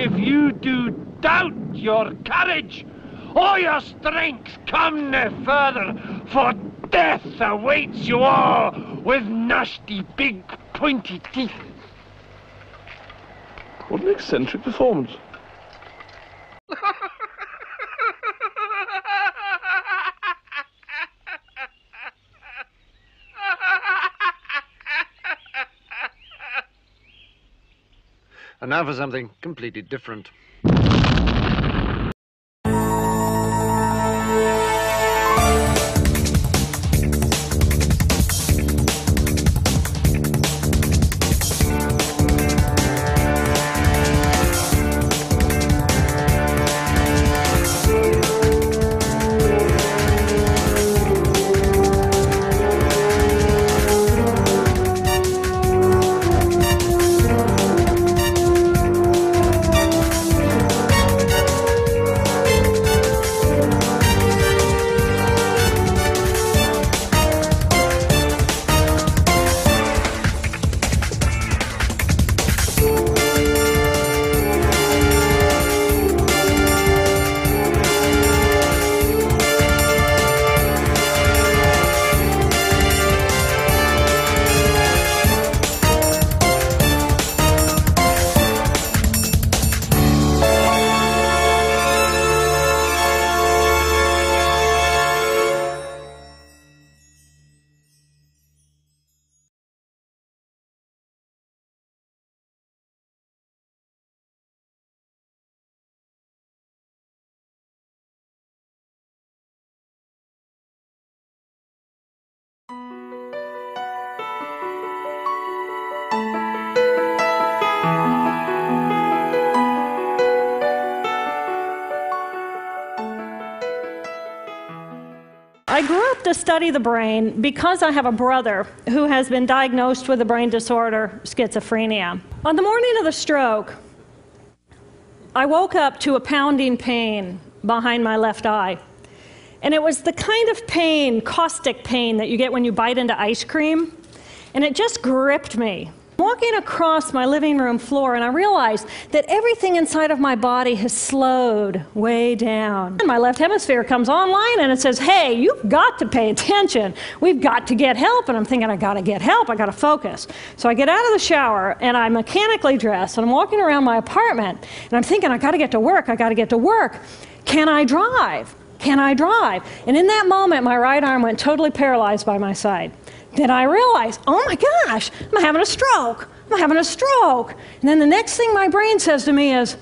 if you do doubt your courage, or your strength come no further, for death awaits you all with nasty big pointy teeth. What an eccentric performance. And now for something completely different. I grew up to study the brain because I have a brother who has been diagnosed with a brain disorder, schizophrenia. On the morning of the stroke, I woke up to a pounding pain behind my left eye. And it was the kind of pain, caustic pain, that you get when you bite into ice cream. And it just gripped me. Walking across my living room floor, and I realized that everything inside of my body has slowed way down. And my left hemisphere comes online and it says, hey, you've got to pay attention. We've got to get help. And I'm thinking, I got to get help. I got to focus. So I get out of the shower and I mechanically dress and I'm walking around my apartment and I'm thinking, I got to get to work. I got to get to work. Can I drive? Can I drive? And in that moment, my right arm went totally paralyzed by my side. Then I realized, oh my gosh, I'm having a stroke. I'm having a stroke. And then the next thing my brain says to me is,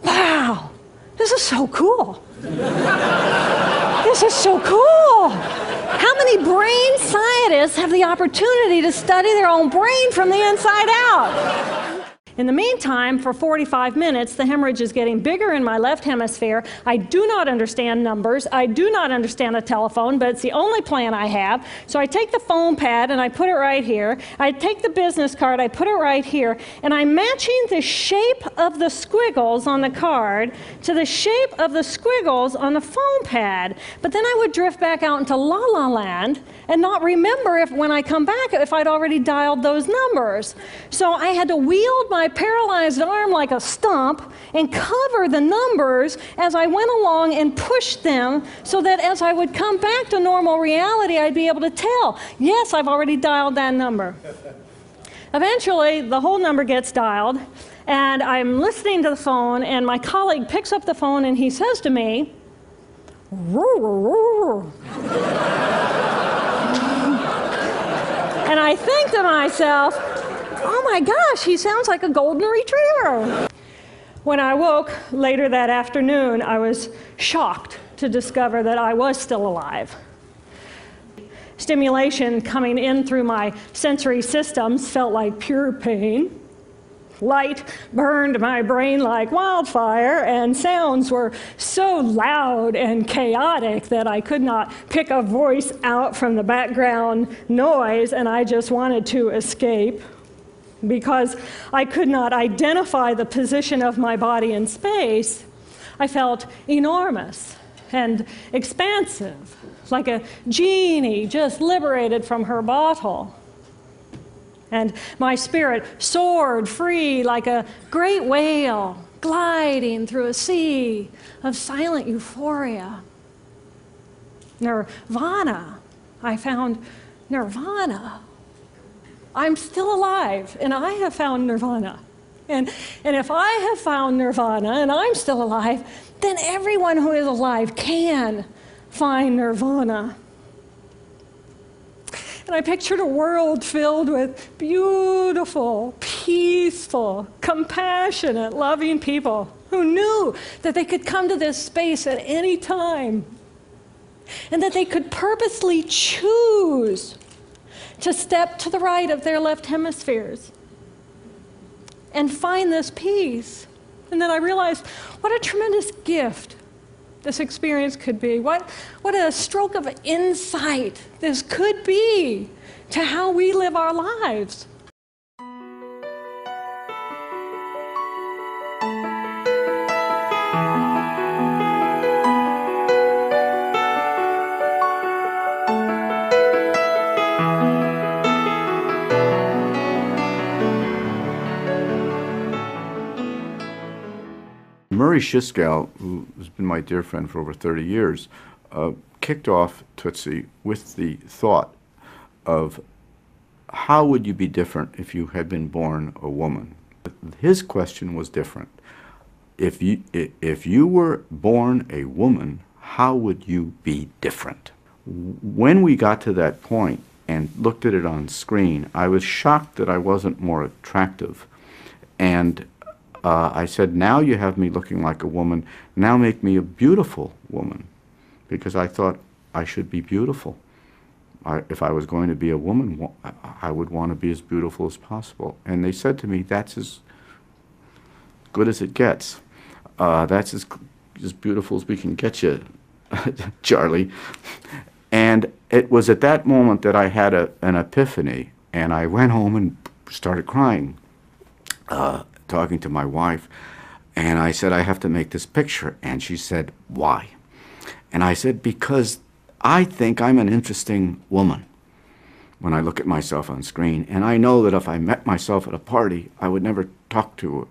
wow, this is so cool. This is so cool. How many brain scientists have the opportunity to study their own brain from the inside out? In the meantime, for 45 minutes, the hemorrhage is getting bigger in my left hemisphere. I do not understand numbers. I do not understand a telephone, but it's the only plan I have. So I take the phone pad and I put it right here. I take the business card, I put it right here, and I'm matching the shape of the squiggles on the card to the shape of the squiggles on the phone pad. But then I would drift back out into La La Land and not remember if, when I come back, if I'd already dialed those numbers. So I had to wield my paralyzed arm like a stump and cover the numbers as I went along and pushed them so that as I would come back to normal reality, I'd be able to tell, yes, I've already dialed that number. Eventually, the whole number gets dialed, and I'm listening to the phone, and my colleague picks up the phone and he says to me, and I think to myself, oh my gosh, he sounds like a golden retriever. When I woke later that afternoon, I was shocked to discover that I was still alive. Stimulation coming in through my sensory systems felt like pure pain. Light burned my brain like wildfire, and sounds were so loud and chaotic that I could not pick a voice out from the background noise, and I just wanted to escape. Because I could not identify the position of my body in space, I felt enormous and expansive, like a genie just liberated from her bottle. And my spirit soared free like a great whale gliding through a sea of silent euphoria. Nirvana. I found nirvana. I'm still alive, and I have found nirvana. And if I have found nirvana and I'm still alive, then everyone who is alive can find nirvana. And I pictured a world filled with beautiful, peaceful, compassionate, loving people who knew that they could come to this space at any time and that they could purposely choose to step to the right of their left hemispheres and find this peace. And then I realized what a tremendous gift this experience could be. What a stroke of insight this could be to how we live our lives. Murray Schiskow, who has been my dear friend for over 30 years, kicked off Tootsie with the thought of how would you be different if you had been born a woman? His question was different. If you were born a woman, how would you be different? When we got to that point and looked at it on screen, I was shocked that I wasn't more attractive. And I said, now you have me looking like a woman, now make me a beautiful woman. Because I thought I should be beautiful. If I was going to be a woman, I would want to be as beautiful as possible. And they said to me, that's as good as it gets. That's as beautiful as we can get you, Charlie. And it was at that moment that I had an epiphany, and I went home and started crying. Talking to my wife, and I said, I have to make this picture. And she said, why? And I said, because I think I'm an interesting woman when I look at myself on screen. And I know that if I met myself at a party, I would never talk to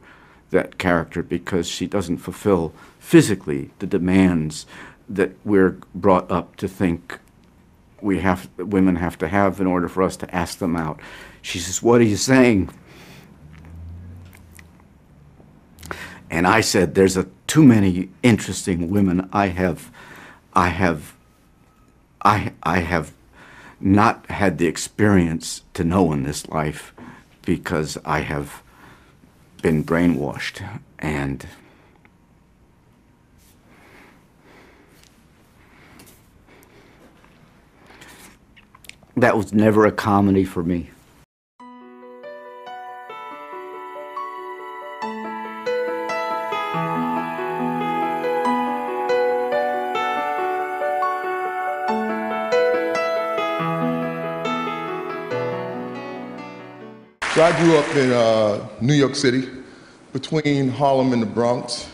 that character because she doesn't fulfill physically the demands that we're brought up to think women have to have in order for us to ask them out. She says, what are you saying? And I said, there's too many interesting women I have not had the experience to know in this life because I have been brainwashed. And that was never a comedy for me. So I grew up in New York City, between Harlem and the Bronx.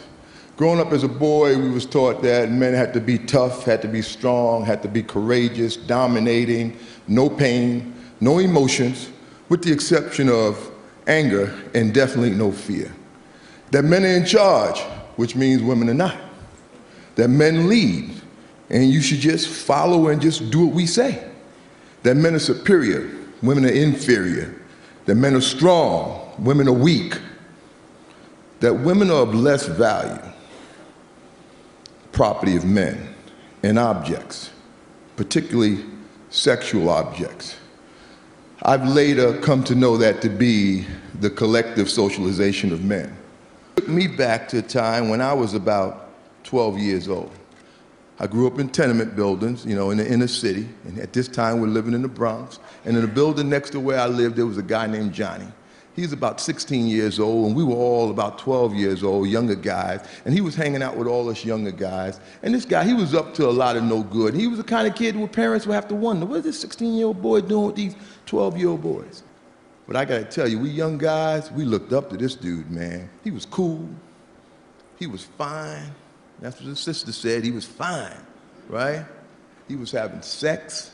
Growing up as a boy, we was taught that men had to be tough, had to be strong, had to be courageous, dominating, no pain, no emotions, with the exception of anger and definitely no fear. That men are in charge, which means women are not. That men lead, and you should just follow and just do what we say. That men are superior, women are inferior. That men are strong, women are weak. That women are of less value, property of men, and objects, particularly sexual objects. I've later come to know that to be the collective socialization of men. It took me back to a time when I was about 12 years old. I grew up in tenement buildings, you know, in the inner city, and at this time we're living in the Bronx. And in the building next to where I lived, there was a guy named Johnny. He was about 16 years old, and we were all about 12 years old, younger guys, and he was hanging out with all us younger guys. And this guy, he was up to a lot of no good. He was the kind of kid where parents would have to wonder, what is this 16-year-old boy doing with these 12-year-old boys? But I gotta tell you, we young guys, we looked up to this dude, man. He was cool, he was fine. That's what his sister said, he was fine, right? He was having sex,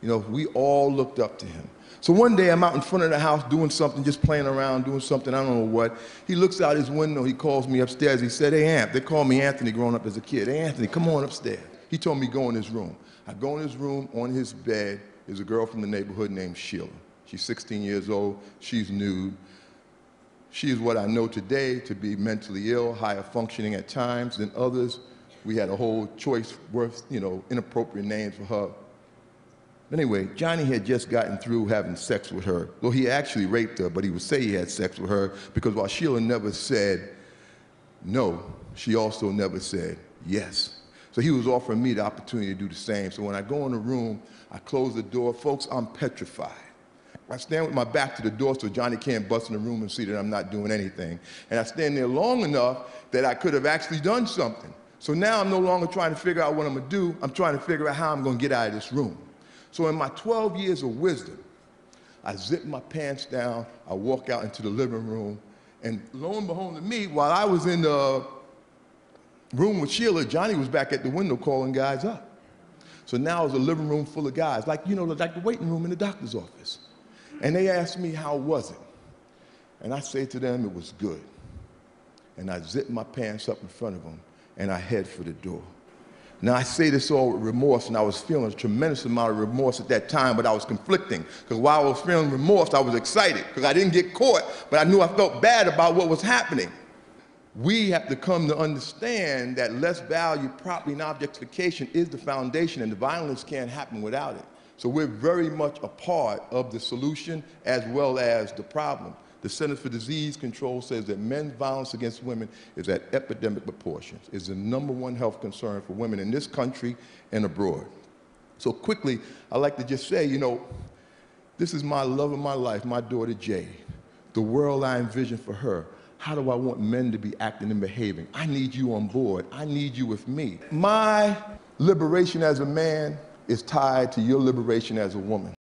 You know, we all looked up to him. So one day I'm out in front of the house doing something, just playing around, doing something, I don't know what. He looks out his window, he calls me upstairs. He said, "Hey, Amp," they called me Anthony growing up as a kid. "Hey, Anthony, come on upstairs." He told me go in his room. I go in his room, on his bed is a girl from the neighborhood named Sheila. She's 16 years old, she's nude. She is what I know today to be mentally ill, higher functioning at times than others. We had a whole choice worth, inappropriate names for her. Anyway, Johnny had just gotten through having sex with her. Well, he actually raped her, but he would say he had sex with her because while Sheila never said no, she also never said yes. So he was offering me the opportunity to do the same. So when I go in the room, I close the door. Folks, I'm petrified. I stand with my back to the door so Johnny can't bust in the room and see that I'm not doing anything. And I stand there long enough that I could have actually done something. So now I'm no longer trying to figure out what I'm going to do. I'm trying to figure out how I'm going to get out of this room. So in my 12 years of wisdom, I zip my pants down, I walk out into the living room, and lo and behold to me, while I was in the room with Sheila, Johnny was back at the window calling guys up. So now it's a living room full of guys, like the waiting room in the doctor's office. And they asked me, how was it? And I say to them, it was good. And I zip my pants up in front of them, and I head for the door. Now, I say this all with remorse, and I was feeling a tremendous amount of remorse at that time, but I was conflicting, because while I was feeling remorse, I was excited, because I didn't get caught, but I knew I felt bad about what was happening. We have to come to understand that less value, property, and objectification is the foundation, and the violence can't happen without it. So we're very much a part of the solution as well as the problem. The Centers for Disease Control says that men's violence against women is at epidemic proportions. It's the #1 health concern for women in this country and abroad. So quickly, I'd like to just say, this is my love of my life, my daughter Jade. The world I envision for her. How do I want men to be acting and behaving? I need you on board. I need you with me. My liberation as a man is tied to your liberation as a woman.